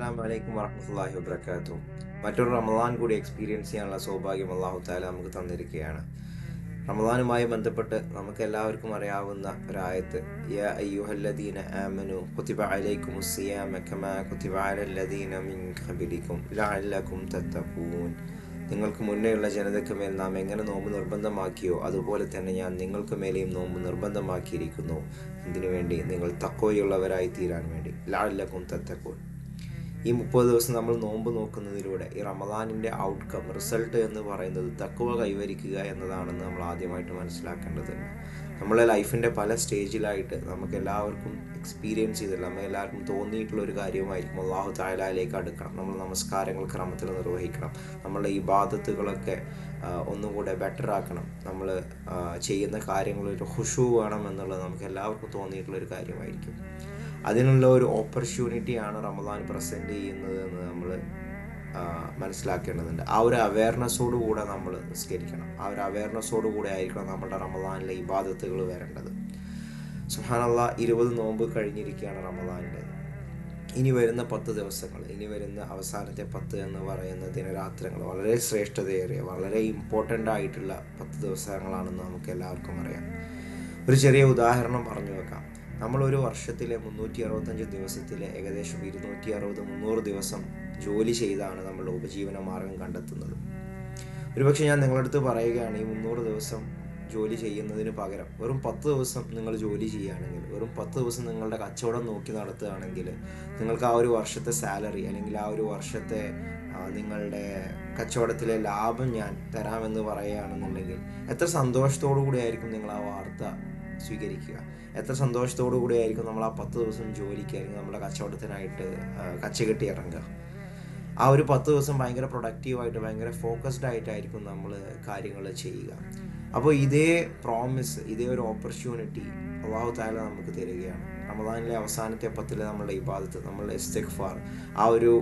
അസ്സലാമു അലൈക്കും വറഹ്മത്തുള്ളാഹി വബറകാതുഹു. മറ്റൊരു റമദാൻ കൂടി എക്സ്പീരിയൻസ് ചെയ്യാനുള്ള സൗഭാഗ്യം അല്ലാഹു തആല നമുക്ക് തന്നിരിക്കുകയാണ്. റമദാനുമായി ബന്ധപ്പെട്ട് നമുക്ക് എല്ലാവർക്കും അറിയാവുന്ന ഒരായത്ത്, യാ അയ്യുഹല്ലദീന ആമനു കുതിബ അലൈക്കുമുസ് സിയാമ കമാ കുതിബ അലല്ലദീന മിൻ ഖബലിക്കും ലഅല്ലകും തത്തഖൂൻ. നിങ്ങൾക്ക് മുന്നേയുള്ള ജനതയ്ക്ക് മേൽ നാം എങ്ങനെ നോമ്പ് നിർബന്ധമാക്കിയോ അതുപോലെ തന്നെ ഞാൻ നിങ്ങൾക്ക് മേലെയും നോമ്പ് നിർബന്ധമാക്കിയിരിക്കുന്നു. എന്തിനു വേണ്ടി? നിങ്ങൾ തഖ്വയുള്ളവരായി തീരാൻ വേണ്ടി. ലഅല്ലകും തത്തഖൂൻ. ഈ 30 ദിവസം നമ്മൾ നോമ്പ് നോക്കുന്നതിലൂടെ ഈ റമദാനിൻ്റെ ഔട്ട്കം, റിസൾട്ട് എന്ന് പറയുന്നത് തഖ്വ കൈവരിക്കുക എന്നതാണെന്ന് നമ്മൾ ആദ്യമായിട്ട് മനസ്സിലാക്കേണ്ടതുണ്ട്. നമ്മളെ ലൈഫിൻ്റെ പല സ്റ്റേജിലായിട്ട് നമുക്ക് എല്ലാവർക്കും എക്സ്പീരിയൻസ് ചെയ്തില്ല, നമുക്ക് എല്ലാവർക്കും തോന്നിയിട്ടുള്ള ഒരു കാര്യമായിരിക്കും അല്ലാഹു തആലയിലേക്ക് അടുക്കണം, നമ്മൾ നമസ്കാരങ്ങൾ ക്രമത്തിൽ നിർവഹിക്കണം, നമ്മളുടെ ഇബാദത്തുകളൊക്കെ ഒന്നുകൂടെ ബെറ്റർ ആക്കണം, നമ്മൾ ചെയ്യുന്ന കാര്യങ്ങളൊരു ഖുശൂ വേണം എന്നുള്ളത് നമുക്ക് എല്ലാവർക്കും തോന്നിയിട്ടുള്ളൊരു കാര്യമായിരിക്കും. അതിനുള്ള ഒരു ഓപ്പർച്യൂണിറ്റിയാണ് റമദാൻ പ്രസൻറ്റ് ചെയ്യുന്നത് എന്ന് നമ്മൾ മനസ്സിലാക്കേണ്ടതുണ്ട്. ആ ഒരു അവയർനെസ്സോടു കൂടെ നമ്മൾ നിസ്കരിക്കണം. ആ ഒരു അവയർനെസ്സോടു കൂടെ ആയിരിക്കണം നമ്മുടെ റമദാനിലെ ഇബാദത്തുകൾ വരേണ്ടത്. സുബ്ഹാനല്ലാഹ്, 20 നോമ്പ് കഴിഞ്ഞിരിക്കുകയാണ് റമദാനിൻ്റെ. ഇനി വരുന്ന 10 ദിവസങ്ങൾ, ഇനി വരുന്ന അവസാനത്തെ 10 എന്ന് പറയുന്ന ദിനരാത്രങ്ങൾ വളരെ ശ്രേഷ്ഠതയേറിയ, വളരെ ഇമ്പോർട്ടൻ്റ് ആയിട്ടുള്ള 10 ദിവസങ്ങളാണെന്ന് നമുക്ക് എല്ലാവർക്കും അറിയാം. ഒരു ചെറിയ ഉദാഹരണം പറഞ്ഞു വെക്കാം. നമ്മളൊരു വർഷത്തിലെ 365 ദിവസത്തിലെ ഏകദേശം 260-300 ദിവസം ജോലി ചെയ്താണ് നമ്മളുടെ ഉപജീവന മാർഗം കണ്ടെത്തുന്നത്. ഒരുപക്ഷെ ഞാൻ നിങ്ങളുടെ അടുത്ത് പറയുകയാണ്, ഈ 300 ദിവസം ജോലി ചെയ്യുന്നതിന് പകരം വെറും 10 ദിവസം നിങ്ങൾ ജോലി ചെയ്യുകയാണെങ്കിൽ, വെറും 10 ദിവസം നിങ്ങളുടെ കച്ചവടം നോക്കി നടത്തുകയാണെങ്കിൽ നിങ്ങൾക്ക് ആ ഒരു വർഷത്തെ സാലറി അല്ലെങ്കിൽ ആ ഒരു വർഷത്തെ നിങ്ങളുടെ കച്ചവടത്തിലെ ലാഭം ഞാൻ തരാമെന്ന് പറയുകയാണെന്നുണ്ടെങ്കിൽ എത്ര സന്തോഷത്തോടു കൂടിയായിരിക്കും നിങ്ങൾ ആ വാർത്ത സ്വീകരിക്കുക. എത്ര സന്തോഷത്തോടു കൂടിയായിരിക്കും നമ്മൾ ആ 10 ദിവസം ജോലിക്കായിരിക്കും നമ്മുടെ കച്ചവടത്തിനായിട്ട് കച്ചകെട്ടി ഇറങ്ങുക. ആ ഒരു 10 ദിവസം ഭയങ്കര പ്രൊഡക്റ്റീവായിട്ട്, ഭയങ്കര ഫോക്കസ്ഡ് ആയിട്ടായിരിക്കും നമ്മൾ കാര്യങ്ങൾ ചെയ്യുക. അപ്പോൾ ഇതേ പ്രോമിസ്, ഇതേ ഒരു ഓപ്പർച്യൂണിറ്റി അല്ലാഹു തആല നമുക്ക് തരികയാണ്. റമദാനിലെ അവസാനത്തെ 10 നമ്മളുടെ ഇബാദത്ത്, നമ്മളുടെ ഇസ്തിഗ്ഫാർ, ആ ഒരു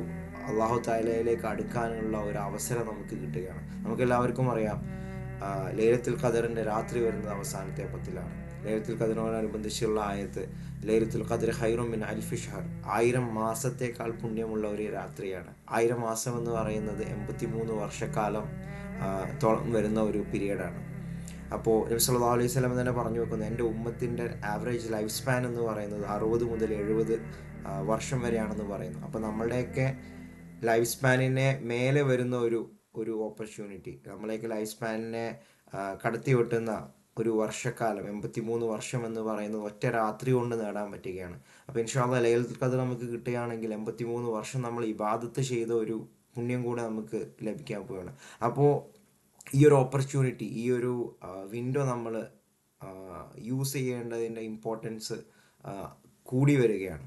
അല്ലാഹു തആലയിലേക്ക് അടുക്കാനുള്ള ഒരു അവസരം നമുക്ക് കിട്ടുകയാണ്. നമുക്കെല്ലാവർക്കും അറിയാം, ലൈലത്തുൽ ഖദറിൻ്റെ രാത്രി വരുന്നത് അവസാനത്തെ 10 ലൈലത്തുൽ ഖദറിനോടനുബന്ധിച്ചുള്ള ആയത്ത്, ലൈലത്തുൽ ഖദർ ഖൈറും മിൻ അൽഫി ഷഹർ, 1000 മാസത്തേക്കാൾ പുണ്യമുള്ള ഒരു രാത്രിയാണ്. 1000 മാസം എന്ന് പറയുന്നത് 83 വർഷക്കാലം വരുന്ന ഒരു പീരീഡാണ്. അപ്പോൾ നബി സല്ലല്ലാഹു അലൈഹി വസല്ലം തന്നെ പറഞ്ഞു വെക്കുന്നത്, എൻ്റെ ഉമ്മത്തിൻ്റെ ആവറേജ് ലൈഫ് സ്പാൻ എന്ന് പറയുന്നത് 60 മുതൽ 70 വർഷം വരെയാണെന്ന് പറയുന്നു. അപ്പോൾ നമ്മളുടെയൊക്കെ ലൈഫ് സ്പാനിനെ മേലെ വരുന്ന ഒരു ഓപ്പർച്യൂണിറ്റി, നമ്മളെയൊക്കെ ലൈഫ് സ്പാനിനെ കടത്തി വെട്ടുന്ന ഒരു വർഷക്കാലം, 83 വർഷം എന്ന് പറയുന്നത് ഒറ്റ രാത്രി കൊണ്ട് നേടാൻ പറ്റുകയാണ്. അപ്പോൾ ഇൻഷാ അല്ലാഹ് ലൈലത്തുൽ ഖദർ നമുക്ക് കിട്ടുകയാണെങ്കിൽ 83 വർഷം നമ്മൾ ഇബാദത്ത് ചെയ്ത ഒരു പുണ്യം കൂടെ നമുക്ക് ലഭിക്കാൻ പോവുകയാണ്. അപ്പോൾ ഈ ഒരു ഓപ്പർച്യൂണിറ്റി, ഈ ഒരു വിൻഡോ നമ്മൾ യൂസ് ചെയ്യേണ്ടതിൻ്റെ ഇമ്പോർട്ടൻസ് കൂടി വരികയാണ്.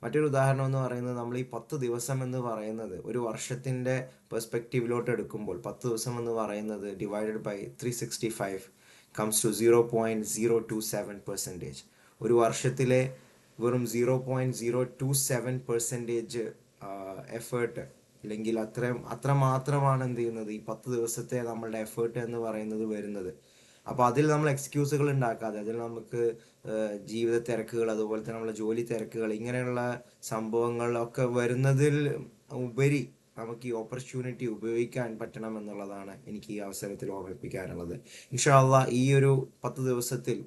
മറ്റൊരു ഉദാഹരണം എന്ന് പറയുന്നത്, നമ്മൾ ഈ 10 ദിവസം എന്ന് പറയുന്നത് ഒരു വർഷത്തിൻ്റെ പെർസ്പെക്റ്റീവിലോട്ട് എടുക്കുമ്പോൾ 10 ദിവസം എന്ന് പറയുന്നത് ഡിവൈഡഡ് ബൈ 365 comes to 0.027%. ഒരു വർഷത്തിലെ വെറും 0.027% എഫേർട്ട്, അല്ലെങ്കിൽ അത്രമാത്രമാണ് എന്ത് ചെയ്യുന്നത്, ഈ 10 ദിവസത്തെ നമ്മളുടെ എഫേർട്ട് എന്ന് പറയുന്നത് വരുന്നത്. അപ്പോൾ അതിൽ നമ്മൾ എക്സ്ക്യൂസുകൾ ഉണ്ടാക്കാതെ, അതിൽ നമുക്ക് ജീവിത തിരക്കുകൾ, അതുപോലെ തന്നെ നമ്മളെ ജോലി തിരക്കുകൾ, ഇങ്ങനെയുള്ള സംഭവങ്ങളൊക്കെ വരുന്നതിൽ ഉപരി നമുക്ക് ഈ ഓപ്പർച്യൂണിറ്റി ഉപയോഗിക്കാൻ പറ്റണം എന്നുള്ളതാണ് എനിക്ക് ഈ അവസരത്തിൽ ഓർമ്മിപ്പിക്കാനുള്ളത്. ഇൻഷാ അല്ലാഹ്, ഈ ഒരു 10 ദിവസത്തിൽ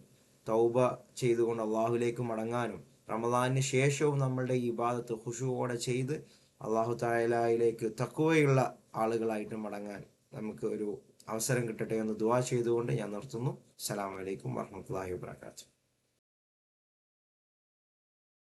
തൗബ ചെയ്തുകൊണ്ട് അള്ളാഹുലേക്ക് മടങ്ങാനും, റമദാനിന് ശേഷവും നമ്മളുടെ ഈ ഇബാദത്ത് ഖുശൂഓടെ ചെയ്ത് അല്ലാഹു തആലയിലേക്ക് തഖ്വയുള്ള ആളുകളായിട്ട് മടങ്ങാൻ നമുക്ക് ഒരു അവസരം കിട്ടട്ടെ എന്ന് ദുആ ചെയ്തുകൊണ്ട് ഞാൻ നിർത്തുന്നു. അസ്സലാമു അലൈക്കും വറഹ്മത്തുള്ളാഹി വബറകാതുഹു.